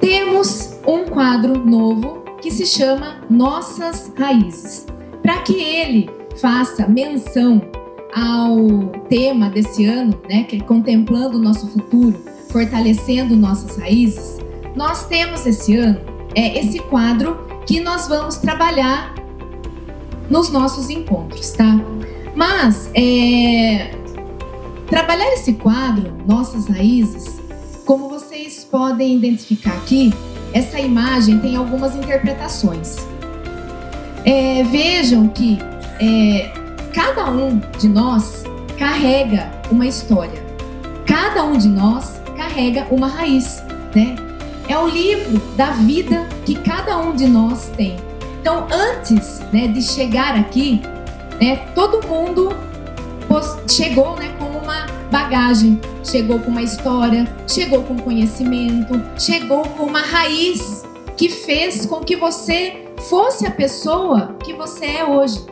temos um quadro novo que se chama Nossas Raízes. Para que ele faça menção ao tema desse ano, né, que é contemplando o nosso futuro, fortalecendo nossas raízes, nós temos esse ano esse quadro que nós vamos trabalhar nos nossos encontros, tá? Mas trabalhar esse quadro, Nossas Raízes, como vocês podem identificar aqui, essa imagem tem algumas interpretações. Vejam que cada um de nós carrega uma história. Cada um de nós carrega uma raiz, né? É o livro da vida que cada um de nós tem. Então, antes, né, de chegar aqui, todo mundo chegou, né, com uma bagagem, chegou com uma história, chegou com conhecimento, chegou com uma raiz que fez com que você fosse a pessoa que você é hoje.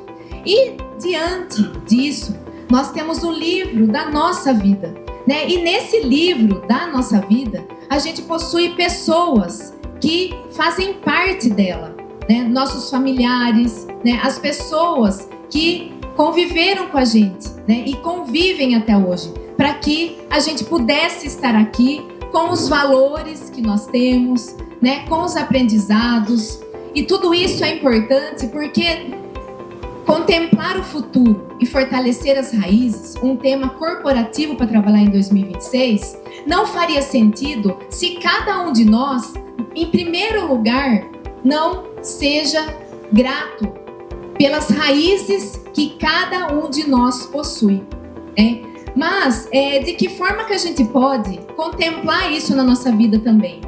E diante disso, nós temos o livro da nossa vida, né? E nesse livro da nossa vida, a gente possui pessoas que fazem parte dela, né? Nossos familiares, né? As pessoas que conviveram com a gente, né? E convivem até hoje, para que a gente pudesse estar aqui com os valores que nós temos, né? Com os aprendizados. E tudo isso é importante porque contemplar o futuro e fortalecer as raízes, um tema corporativo para trabalhar em 2026, não faria sentido se cada um de nós, em primeiro lugar, não seja grato pelas raízes que cada um de nós possui. Mas de que forma que a gente pode contemplar isso na nossa vida também?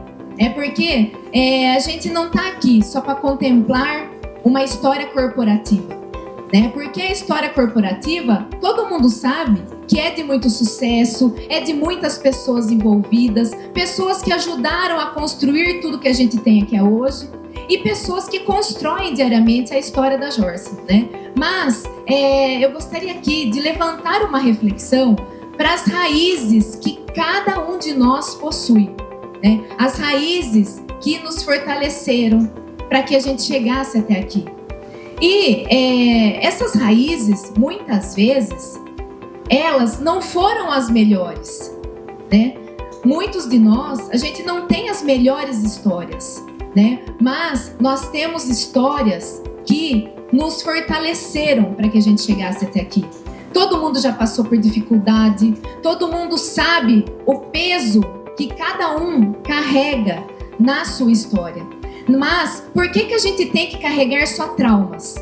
Porque a gente não está aqui só para contemplar uma história corporativa. Porque a história corporativa, todo mundo sabe que é de muito sucesso, é de muitas pessoas envolvidas, pessoas que ajudaram a construir tudo que a gente tem aqui hoje e pessoas que constroem diariamente a história da Jorce, né? Mas eu gostaria aqui de levantar uma reflexão para as raízes que cada um de nós possui, né? As raízes que nos fortaleceram para que a gente chegasse até aqui. E essas raízes, muitas vezes, elas não foram as melhores, né? Muitos de nós, a gente não tem as melhores histórias, né? Mas nós temos histórias que nos fortaleceram para que a gente chegasse até aqui. Todo mundo já passou por dificuldade, todo mundo sabe o peso que cada um carrega na sua história. Mas por que a gente tem que carregar só traumas?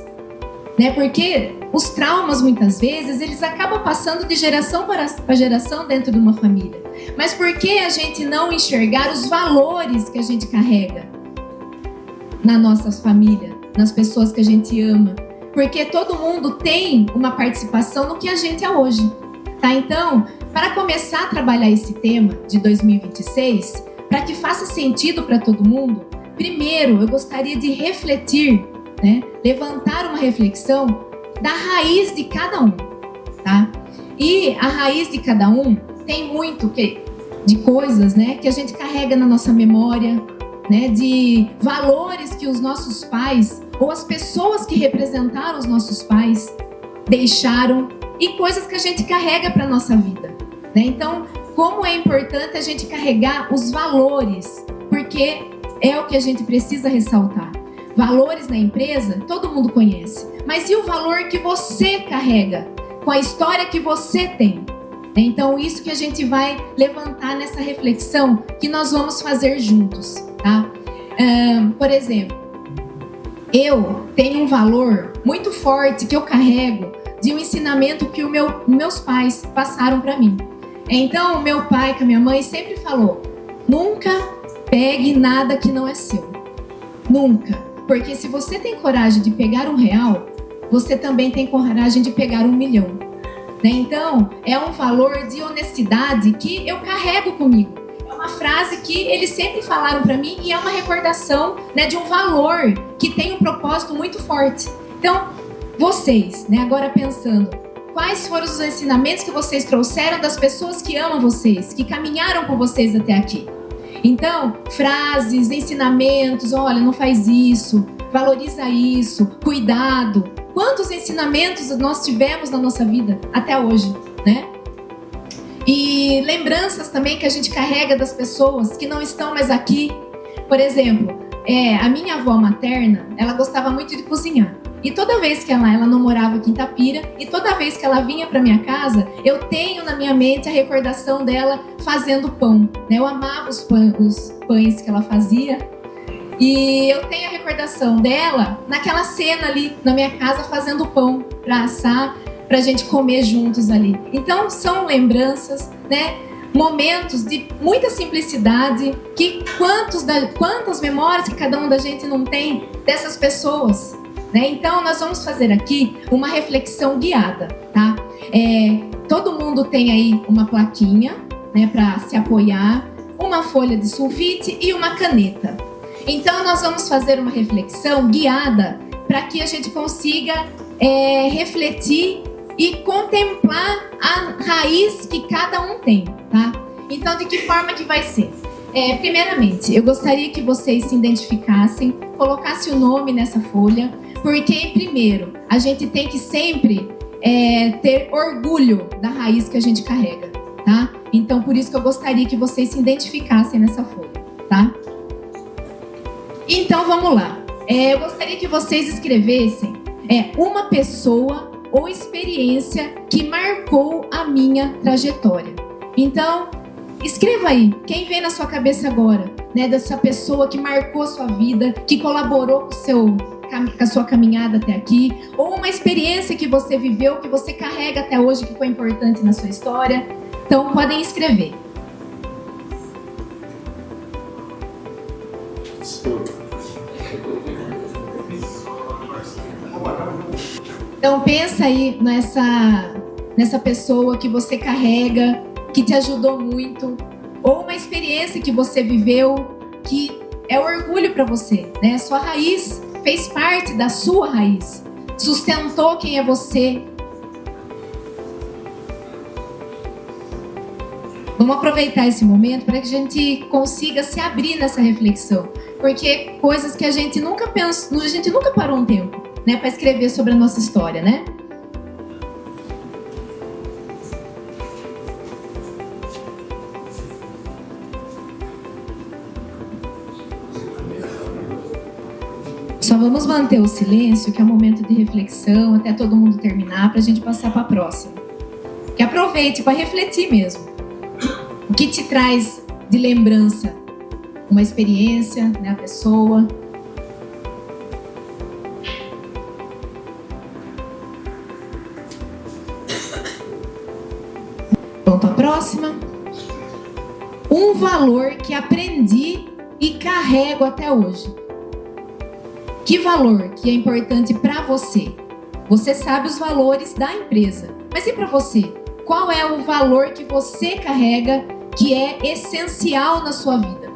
Porque os traumas, muitas vezes, eles acabam passando de geração para geração dentro de uma família. Mas por que a gente não enxergar os valores que a gente carrega na nossa família, nas pessoas que a gente ama? Porque todo mundo tem uma participação no que a gente é hoje, tá? Então, para começar a trabalhar esse tema de 2026, para que faça sentido para todo mundo, primeiro, eu gostaria de refletir, né? Levantar uma reflexão da raiz de cada um, tá? E a raiz de cada um tem muito de coisas, né, que a gente carrega na nossa memória, né, de valores que os nossos pais ou as pessoas que representaram os nossos pais deixaram e coisas que a gente carrega para nossa vida, né? Então, como é importante a gente carregar os valores, porque é o que a gente precisa ressaltar. Valores na empresa, todo mundo conhece. Mas e o valor que você carrega? Com a história que você tem? Então, isso que a gente vai levantar nessa reflexão que nós vamos fazer juntos, tá? Por exemplo, eu tenho um valor muito forte que eu carrego de um ensinamento que meus pais passaram para mim. Então, meu pai com a minha mãe sempre falou: nunca pegue nada que não é seu. Nunca. Porque se você tem coragem de pegar R$1, você também tem coragem de pegar 1 milhão. Né? Então, é um valor de honestidade que eu carrego comigo. É uma frase que eles sempre falaram para mim e é uma recordação, né, de um valor que tem um propósito muito forte. Então, vocês, né, agora pensando, quais foram os ensinamentos que vocês trouxeram das pessoas que amam vocês, que caminharam com vocês até aqui? Então, frases, ensinamentos, olha, não faz isso, valoriza isso, cuidado. Quantos ensinamentos nós tivemos na nossa vida até hoje, né? E lembranças também que a gente carrega das pessoas que não estão mais aqui. Por exemplo, a minha avó materna, ela gostava muito de cozinhar. E toda vez que ela não morava aqui em Itapira, e toda vez que ela vinha para minha casa, eu tenho na minha mente a recordação dela fazendo pão, né? Eu amava os pães que ela fazia. E eu tenho a recordação dela naquela cena ali na minha casa fazendo pão para assar, para a gente comer juntos ali. Então são lembranças, né? Momentos de muita simplicidade, que quantas memórias que cada um da gente não tem dessas pessoas, né? Então nós vamos fazer aqui uma reflexão guiada, tá? Todo mundo tem aí uma plaquinha, né, para se apoiar, uma folha de sulfite e uma caneta. Então nós vamos fazer uma reflexão guiada para que a gente consiga refletir e contemplar a raiz que cada um tem, tá? Então de que forma que vai ser? Primeiramente, eu gostaria que vocês se identificassem, colocassem o nome nessa folha, porque primeiro, a gente tem que sempre ter orgulho da raiz que a gente carrega, tá? Então por isso que eu gostaria que vocês se identificassem nessa folha, tá? Então vamos lá. Eu gostaria que vocês escrevessem uma pessoa ou experiência que marcou a minha trajetória. Então, escreva aí, quem vem na sua cabeça agora, né, dessa pessoa que marcou a sua vida, que colaborou com a sua caminhada até aqui, ou uma experiência que você viveu, que você carrega até hoje, que foi importante na sua história. Então, podem escrever. Então pensa aí nessa pessoa que você carrega, que te ajudou muito, ou uma experiência que você viveu que é orgulho para você, né? Sua raiz fez parte da sua raiz, sustentou quem é você. Vamos aproveitar esse momento para que a gente consiga se abrir nessa reflexão, porque coisas que a gente nunca pensou, a gente nunca parou um tempo, né, para escrever sobre a nossa história, né? Só vamos manter o silêncio, que é um momento de reflexão, até todo mundo terminar, para a gente passar para a próxima. Que aproveite para refletir mesmo. O que te traz de lembrança? Uma experiência, né, a pessoa. Pronto, a próxima. Um valor que aprendi e carrego até hoje. Que valor que é importante para você? Você sabe os valores da empresa, mas e para você? Qual é o valor que você carrega que é essencial na sua vida?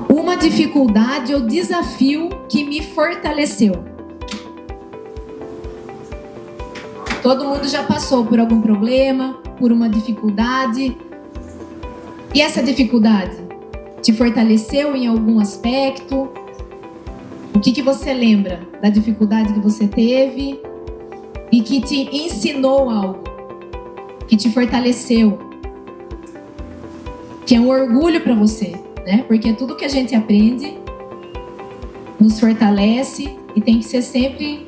Uma dificuldade ou desafio que me fortaleceu. Todo mundo já passou por algum problema, por uma dificuldade. E essa dificuldade te fortaleceu em algum aspecto? O que você lembra da dificuldade que você teve e que te ensinou algo, que te fortaleceu, que é um orgulho para você, né? Porque tudo que a gente aprende nos fortalece e tem que ser sempre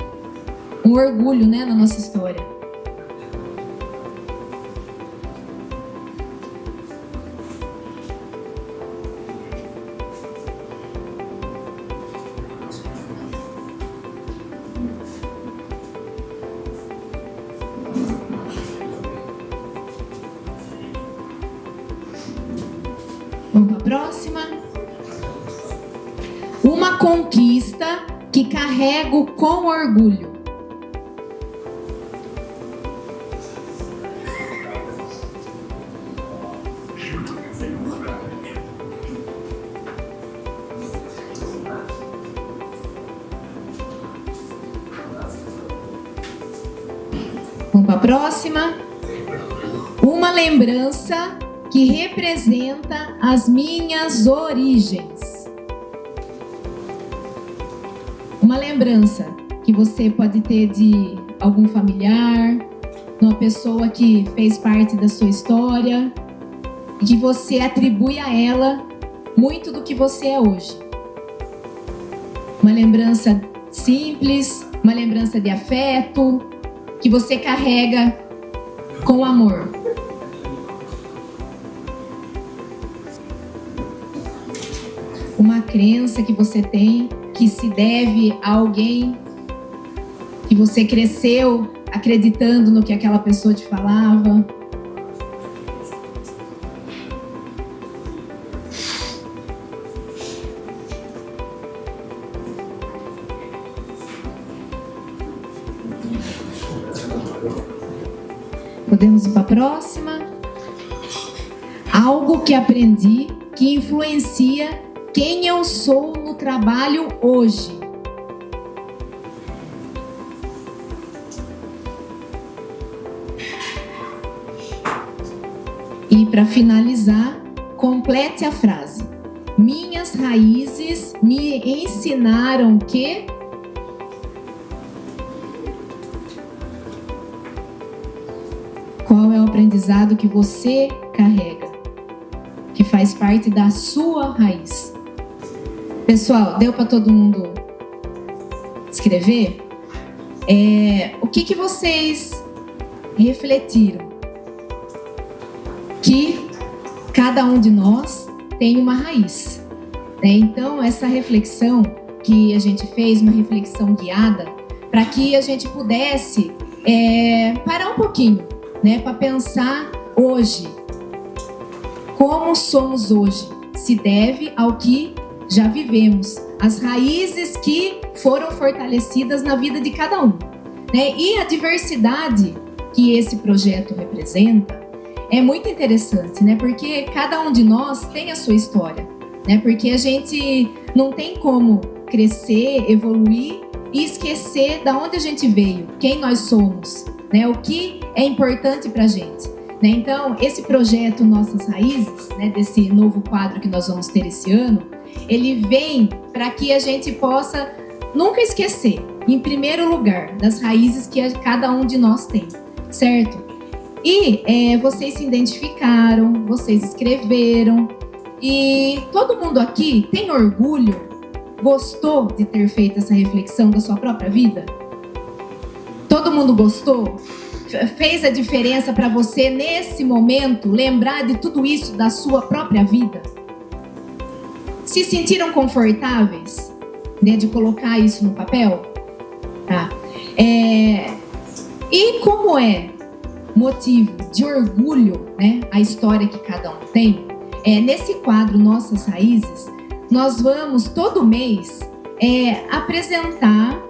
um orgulho, né, na nossa história. Vamos para a próxima. Uma conquista que carrego com orgulho. a próxima. Uma lembrança que representa as minhas origens. Uma lembrança que você pode ter de algum familiar, de uma pessoa que fez parte da sua história e que você atribui a ela muito do que você é hoje. Uma lembrança simples, uma lembrança de afeto, que você carrega com amor. Uma crença que você tem que se deve a alguém que você cresceu acreditando no que aquela pessoa te falava. Podemos ir para a próxima. Algo que aprendi que influencia quem eu sou no trabalho hoje. E para finalizar, complete a frase. Minhas raízes me ensinaram que... Qual é o aprendizado que você carrega, que faz parte da sua raiz? Pessoal, deu para todo mundo escrever? O que vocês refletiram? Que cada um de nós tem uma raiz, né? Então, essa reflexão que a gente fez, uma reflexão guiada, para que a gente pudesse parar um pouquinho, né, para pensar hoje, como somos hoje, se deve ao que já vivemos, as raízes que foram fortalecidas na vida de cada um, né? E a diversidade que esse projeto representa é muito interessante, né? Porque cada um de nós tem a sua história, né? Porque a gente não tem como crescer, evoluir e esquecer da onde a gente veio, quem nós somos, né? O que é importante pra gente, né? Então, esse projeto Nossas Raízes, né, desse novo quadro que nós vamos ter esse ano, ele vem para que a gente possa nunca esquecer, em primeiro lugar, das raízes que cada um de nós tem, certo? E vocês se identificaram, vocês escreveram, e todo mundo aqui tem orgulho, gostou de ter feito essa reflexão da sua própria vida? Todo mundo gostou? Fez a diferença para você nesse momento lembrar de tudo isso da sua própria vida? Se sentiram confortáveis, né, de colocar isso no papel? Tá. E como é motivo de orgulho, né, a história que cada um tem, nesse quadro Nossas Raízes, nós vamos todo mês apresentar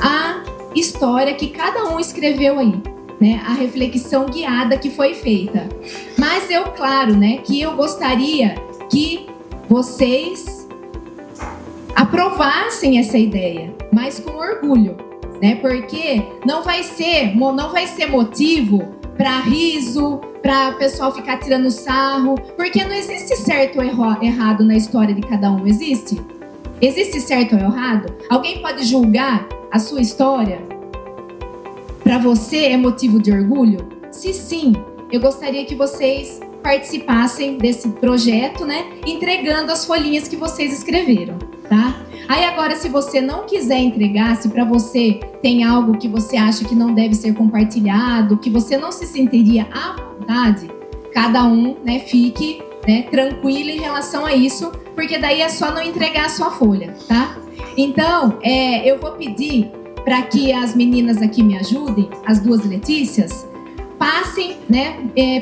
a história que cada um escreveu aí, né, a reflexão guiada que foi feita. Mas claro, né, que eu gostaria que vocês aprovassem essa ideia, mas com orgulho, né? Porque não vai ser motivo para riso, para o pessoal ficar tirando sarro, porque não existe certo ou errado na história de cada um, existe? Existe certo ou errado? Alguém pode julgar a sua história? Para você é motivo de orgulho? Se sim, eu gostaria que vocês participassem desse projeto, né? Entregando as folhinhas que vocês escreveram, tá? Aí agora, se você não quiser entregar, se para você tem algo que você acha que não deve ser compartilhado, que você não se sentiria à vontade, cada um, né, fique, né, tranquilo em relação a isso, porque daí é só não entregar a sua folha, tá? Então, eu vou pedir para que as meninas aqui me ajudem, as duas Letícias, passem, né,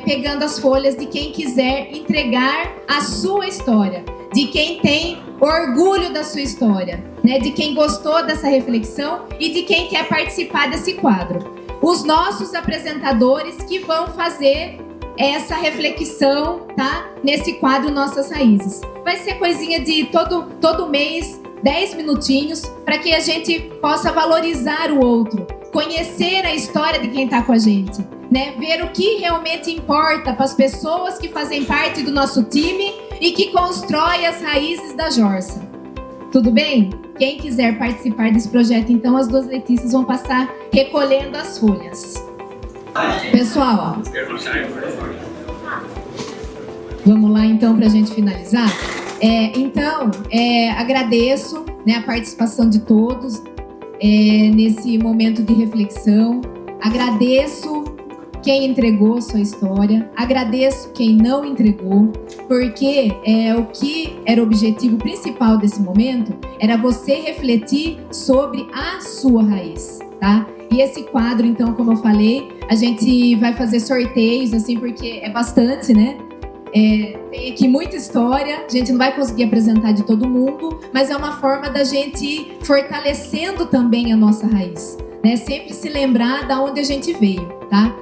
pegando as folhas de quem quiser entregar a sua história, de quem tem orgulho da sua história, né, de quem gostou dessa reflexão e de quem quer participar desse quadro. Os nossos apresentadores que vão fazer essa reflexão, tá, nesse quadro Nossas Raízes. Vai ser coisinha de todo mês, 10 minutinhos, para que a gente possa valorizar o outro, conhecer a história de quem está com a gente, né? Ver o que realmente importa para as pessoas que fazem parte do nosso time e que constrói as raízes da Jorsa. Tudo bem? Quem quiser participar desse projeto, então, as duas Letícias vão passar recolhendo as folhas. Pessoal, ó. Vamos lá, então, para a gente finalizar. Agradeço, né, a participação de todos nesse momento de reflexão. Agradeço quem entregou sua história, agradeço quem não entregou, porque o que era o objetivo principal desse momento era você refletir sobre a sua raiz, tá? E esse quadro, então, como eu falei, a gente vai fazer sorteios, assim, porque é bastante, né? Tem aqui muita história, a gente não vai conseguir apresentar de todo mundo, mas é uma forma da gente ir fortalecendo também a nossa raiz, né? Sempre se lembrar de onde a gente veio, tá?